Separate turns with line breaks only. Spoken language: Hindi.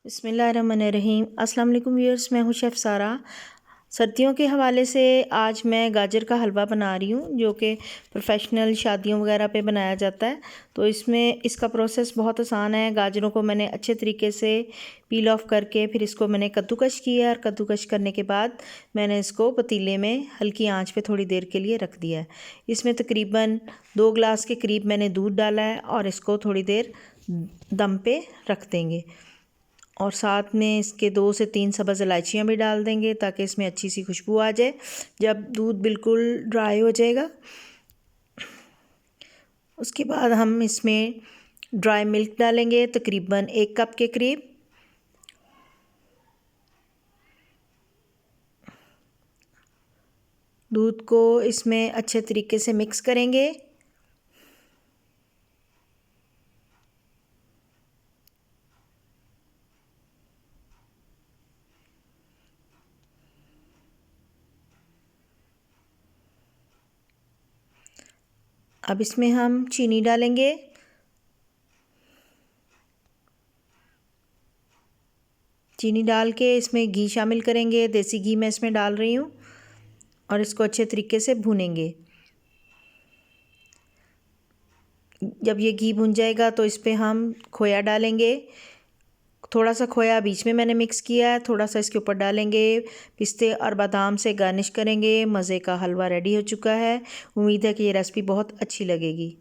बिस्मिल्लाहिर्रहमानिर्रहीम। अस्सलाम वालेकुम व्यूअर्स, मैं हूँ शेफ़ सारा। सर्दियों के हवाले से आज मैं गाजर का हलवा बना रही हूँ, जो कि प्रोफेशनल शादियों वगैरह पे बनाया जाता है। तो इसका प्रोसेस बहुत आसान है। गाजरों को मैंने अच्छे तरीके से पील ऑफ करके फिर इसको मैंने कद्दूकश किया, और कद्दूकश करने के बाद मैंने इसको पतीले में हल्की आंच पे थोड़ी देर के लिए रख दिया है। इसमें तकरीबन 2 गिलास के करीब मैंने दूध डाला है और इसको थोड़ी देर दम पे रख देंगे। और साथ में इसके 2 से 3 सब्ज़ इलायचियाँ भी डाल देंगे ताकि इसमें अच्छी सी खुशबू आ जाए। जब दूध बिल्कुल ड्राई हो जाएगा, उसके बाद हम इसमें ड्राई मिल्क डालेंगे तकरीबन 1 कप के करीब। दूध को इसमें अच्छे तरीके से मिक्स करेंगे। अब इसमें हम चीनी डालेंगे। चीनी डाल के इसमें घी शामिल करेंगे। देसी घी मैं इसमें डाल रही हूँ और इसको अच्छे तरीके से भूनेंगे। जब ये घी भुन जाएगा तो इस पे हम खोया डालेंगे। थोड़ा सा खोया बीच में मैंने मिक्स किया है, थोड़ा सा इसके ऊपर डालेंगे। पिस्ते और बादाम से गार्निश करेंगे। मज़े का हलवा रेडी हो चुका है। उम्मीद है कि ये रेसिपी बहुत अच्छी लगेगी।